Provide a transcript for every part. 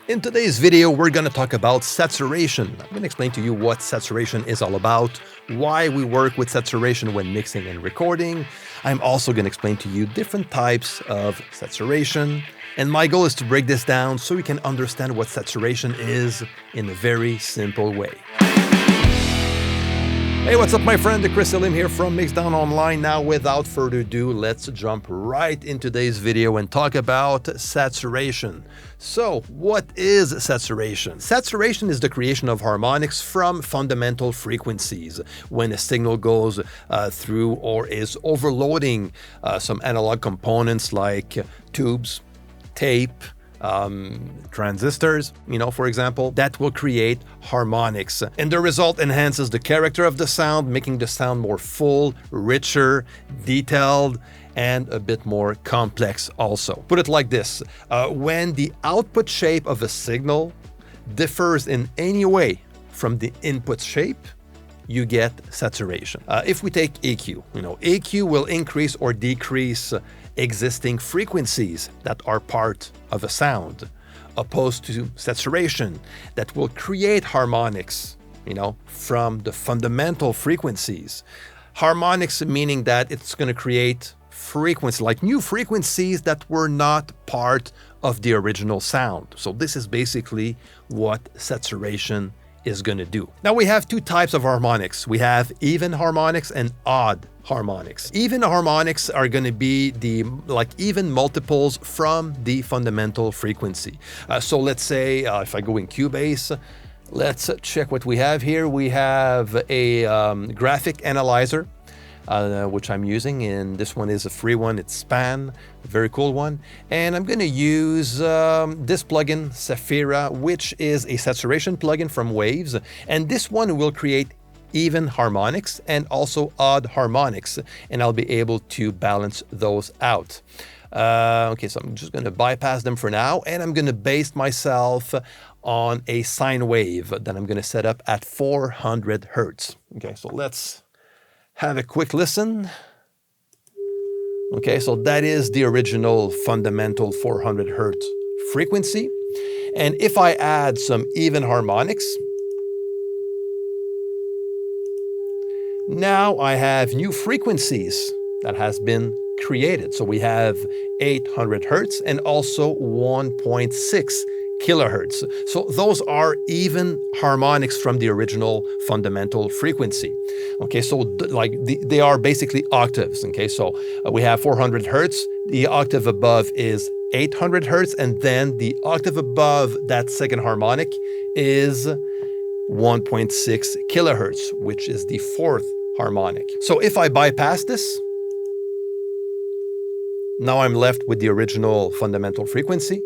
In today's video, we're going to talk about saturation. I'm going to explain to you what saturation is all about, why we work with saturation when mixing and recording. I'm also going to explain to you different types of saturation. And my goal is to break this down so you can understand what saturation is in a very simple way. Hey, what's up, my friend? Chris Elim here from Mixdown Online. Now, without further ado, let's jump right into today's video and talk about saturation. So, what is saturation? Saturation is the creation of harmonics from fundamental frequencies. When a signal goes through or is overloading some analog components like tubes, tape, transistors, for example, that will create harmonics. And the result enhances the character of the sound, making the sound more full, richer, detailed, and a bit more complex also. Put it like this, when the output shape of a signal differs in any way from the input shape, you get saturation. If we take EQ, EQ will increase or decrease existing frequencies that are part of a sound, opposed to saturation that will create harmonics, from the fundamental frequencies. Harmonics meaning that it's going to create frequencies, like new frequencies that were not part of the original sound. So this is basically what saturation is going to do. Now we have two types of harmonics. We have even harmonics and odd harmonics. Even harmonics are going to be the even multiples from the fundamental frequency. So let's say if I go in Cubase, let's check what we have here. We have a graphic analyzer, which I'm using, and this one is a free one. It's Span, a very cool one. And I'm going to use this plugin, Saphira, which is a saturation plugin from Waves. And this one will create even harmonics and also odd harmonics, and I'll be able to balance those out. Okay, so I'm just going to bypass them for now, and I'm going to base myself on a sine wave that I'm going to set up at 400 Hertz. Okay, so let's have a quick listen. Okay, so that is the original fundamental 400 Hertz frequency. And if I add some even harmonics, now I have new frequencies that has been created. So we have 800 Hertz and also 1.6 kilohertz. So those are even harmonics from the original fundamental frequency. Okay, so they are basically octaves. Okay, so we have 400 Hertz, the octave above is 800 Hertz, and then the octave above that second harmonic is 1.6 kilohertz, which is the fourth harmonic. So if I bypass this, now I'm left with the original fundamental frequency,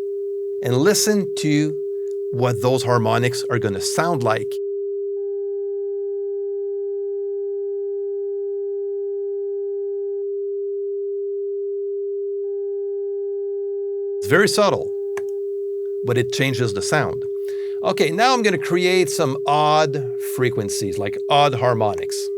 and listen to what those harmonics are going to sound like. It's very subtle, but it changes the sound. Okay, now I'm going to create some odd frequencies, like odd harmonics.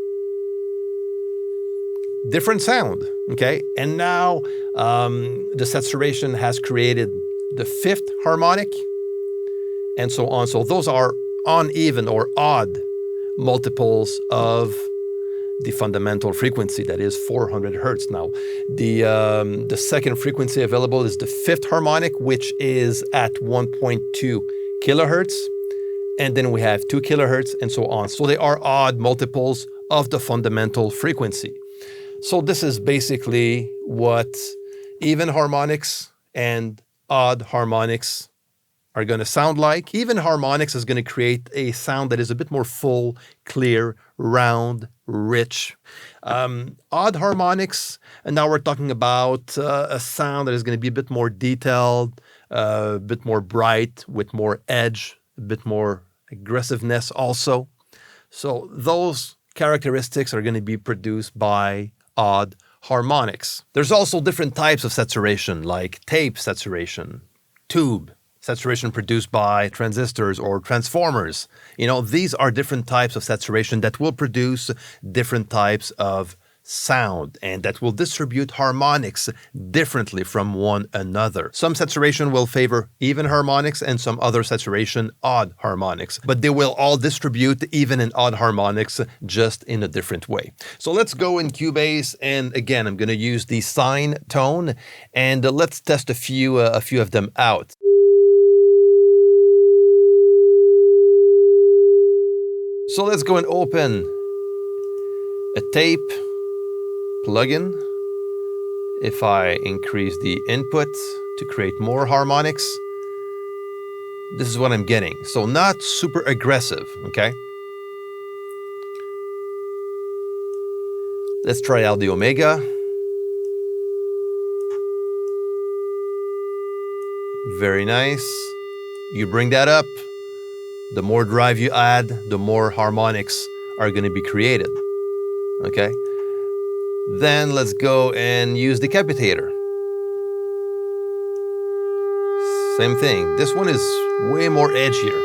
Different sound, okay? And now the saturation has created the fifth harmonic, and so on. So those are uneven or odd multiples of the fundamental frequency, that is 400 Hertz. Now, the second frequency available is the fifth harmonic, which is at 1.2 kilohertz, and then we have 2 kilohertz, and so on. So they are odd multiples of the fundamental frequency. So this is basically what even harmonics and odd harmonics are going to sound like. Even harmonics is going to create a sound that is a bit more full, clear, round, rich. Odd harmonics, and now we're talking about a sound that is going to be a bit more detailed, a bit more bright, with more edge, a bit more aggressiveness also. So those characteristics are going to be produced by odd harmonics. There's also different types of saturation, like tape saturation, tube saturation produced by transistors or transformers. These are different types of saturation that will produce different types of sound, and that will distribute harmonics differently from one another. Some saturation will favor even harmonics and some other saturation odd harmonics, but they will all distribute even and odd harmonics just in a different way. So let's go in Cubase, and again, I'm going to use the sine tone, and let's test a few of them out. So let's go and open a tape plugin. If I increase the input to create more harmonics, this is what I'm getting. So not super aggressive, okay? Let's try out the Omega. Very nice. You bring that up. The more drive you add, the more harmonics are going to be created. Okay? Then let's go and use Decapitator. Same thing. This one is way more edgier.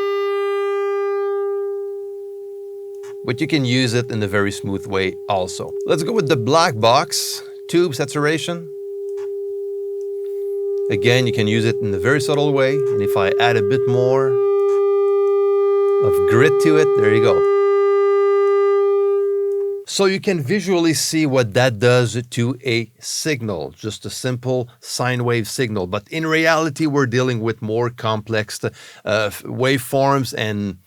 But you can use it in a very smooth way also. Let's go with the Black Box tube saturation. Again, you can use it in a very subtle way. And if I add a bit more of grit to it, there you go. So you can visually see what that does to a signal, just a simple sine wave signal. But in reality, we're dealing with more complex waveforms and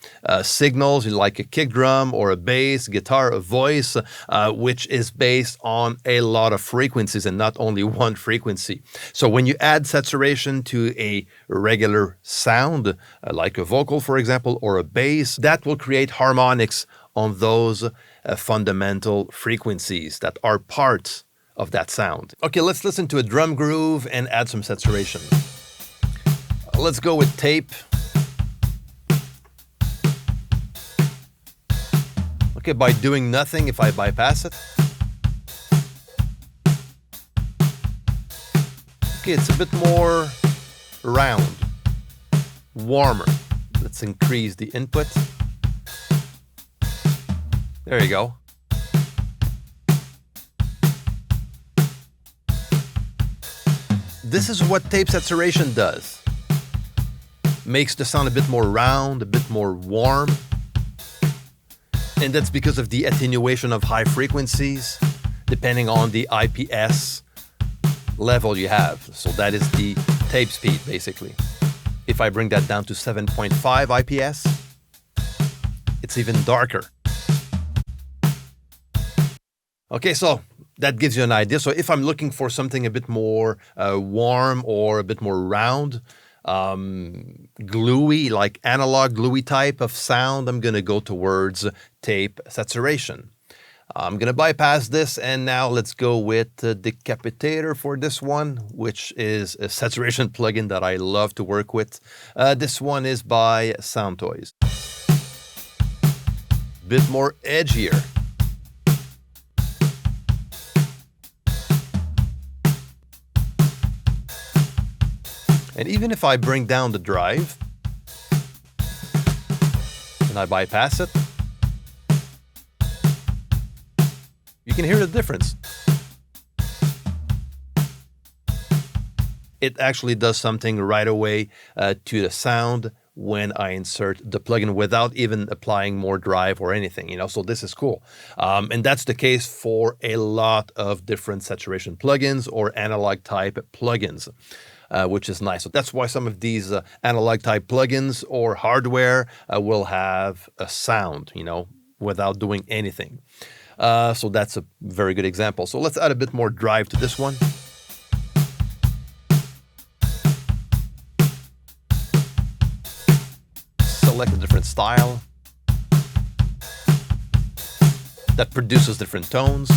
signals like a kick drum or a bass, guitar, a voice, which is based on a lot of frequencies and not only one frequency. So when you add saturation to a regular sound, like a vocal, for example, or a bass, that will create harmonics on those fundamental frequencies that are part of that sound. Okay, let's listen to a drum groove and add some saturation. Let's go with tape. Okay, by doing nothing, if I bypass it. Okay, it's a bit more round, warmer. Let's increase the input. There you go. This is what tape saturation does. Makes the sound a bit more round, a bit more warm. And that's because of the attenuation of high frequencies, depending on the IPS level you have. So that is the tape speed, basically. If I bring that down to 7.5 IPS, it's even darker. Okay, so that gives you an idea. So if I'm looking for something a bit more warm or a bit more round, gluey, like analog gluey type of sound, I'm going to go towards tape saturation. I'm going to bypass this, and now let's go with Decapitator for this one, which is a saturation plugin that I love to work with. This one is by Soundtoys. Bit more edgier. And even if I bring down the drive and I bypass it, you can hear the difference. It actually does something right away to the sound when I insert the plugin without even applying more drive or anything, you know, so this is cool. And that's the case for a lot of different saturation plugins or analog type plugins. Which is nice. So that's why some of these analog type plugins or hardware will have a sound, you know, without doing anything. So that's a very good example. So let's add a bit more drive to this one. Select a different style that produces different tones.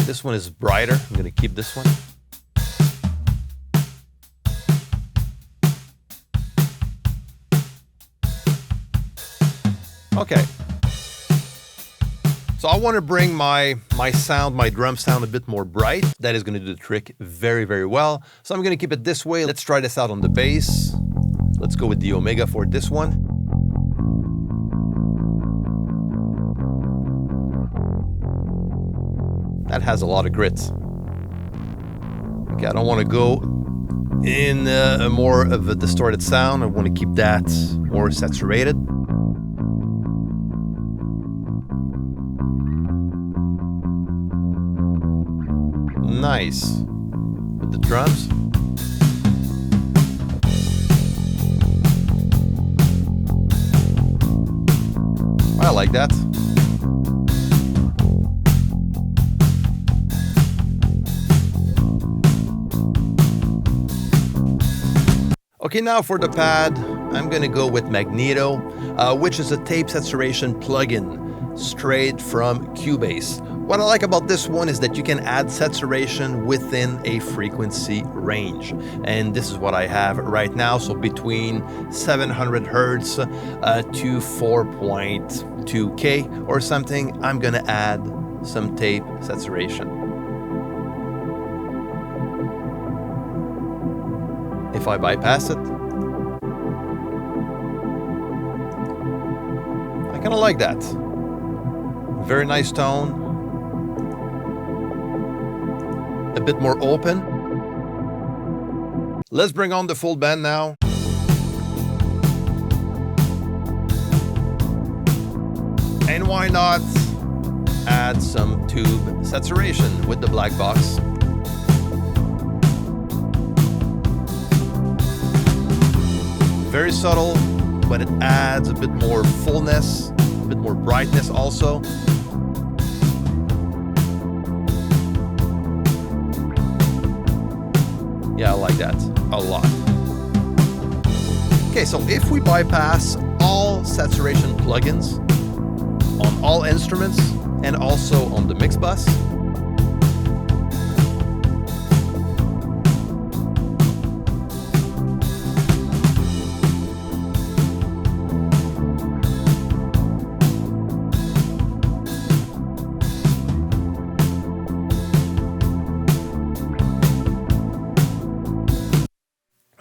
This one is brighter. I'm going to keep this one. Okay. So I want to bring my sound, my drum sound a bit more bright. That is going to do the trick very, very well. So I'm going to keep it this way. Let's try this out on the bass. Let's go with the Omega for this one. That has a lot of grit. Okay, I don't want to go in more of a distorted sound. I want to keep that more saturated. Nice. With the drums. I like that. Okay, now for the pad, I'm gonna go with Magneto, which is a tape saturation plugin straight from Cubase. What I like about this one is that you can add saturation within a frequency range. And this is what I have right now. So between 700 Hertz to 4.2K or something, I'm gonna add some tape saturation. If I bypass it, I kind of like that. Very nice tone. A bit more open. Let's bring on the full band now. And why not add some tube saturation with the black box. Very subtle, but it adds a bit more fullness, a bit more brightness also. Yeah, I like that a lot. Okay, so if we bypass all saturation plugins on all instruments and also on the mix bus,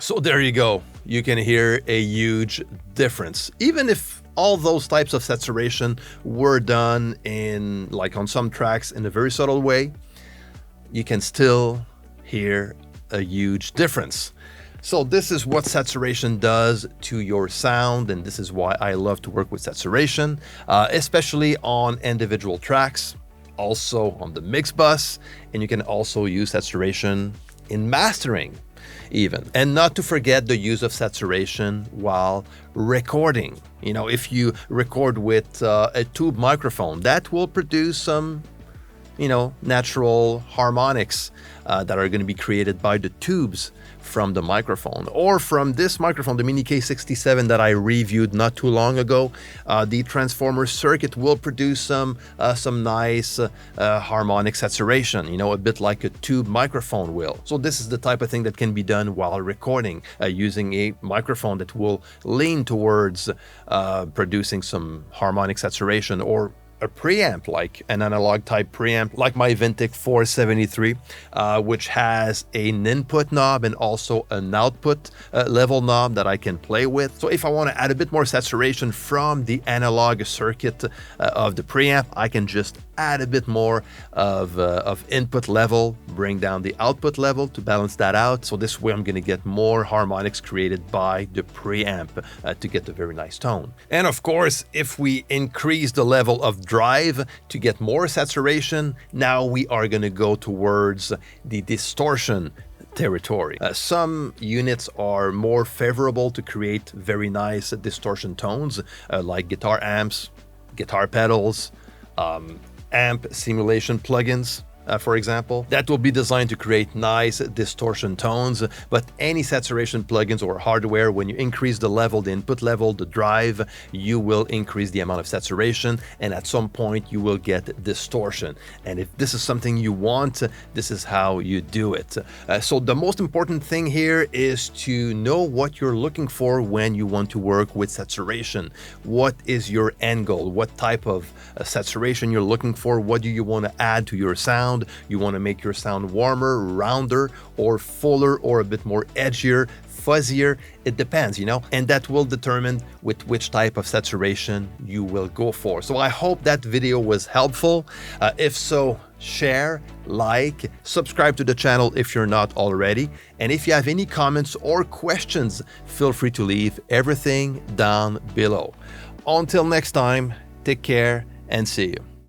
so there you go. You can hear a huge difference. Even if all those types of saturation were done in, like on some tracks, in a very subtle way, you can still hear a huge difference. So this is what saturation does to your sound, and this is why I love to work with saturation, especially on individual tracks, also on the mix bus, and you can also use saturation in mastering even. And not to forget the use of saturation while recording. You know, if you record with a tube microphone, that will produce some, you know, natural harmonics that are going to be created by the tubes from the microphone, or from this microphone, the Mini K67 that I reviewed not too long ago. The transformer circuit will produce some nice harmonic saturation, you know, a bit like a tube microphone will. So this is the type of thing that can be done while recording, using a microphone that will lean towards producing some harmonic saturation, or a preamp, like an analog type preamp, like my Vintic 473, which has an input knob and also an output level knob that I can play with. So if I want to add a bit more saturation from the analog circuit of the preamp, I can just add a bit more of input level, bring down the output level to balance that out. So this way I'm going to get more harmonics created by the preamp to get a very nice tone. And of course, if we increase the level of drive to get more saturation, now we are going to go towards the distortion territory. Some units are more favorable to create very nice distortion tones, like guitar amps, guitar pedals, amp simulation plugins, for example, that will be designed to create nice distortion tones. But any saturation plugins or hardware, when you increase the level, the input level, the drive, you will increase the amount of saturation, and at some point you will get distortion. And if this is something you want, this is how you do it. So the most important thing here is to know what you're looking for when you want to work with saturation. What is your end goal? What type of saturation you're looking for? What do you want to add to your sound? You want to make your sound warmer, rounder, or fuller, or a bit more edgier, fuzzier. It depends, you know, and that will determine with which type of saturation you will go for. So I hope that video was helpful. If so, share, like, subscribe to the channel if you're not already. And if you have any comments or questions, feel free to leave everything down below. Until next time, take care and see you.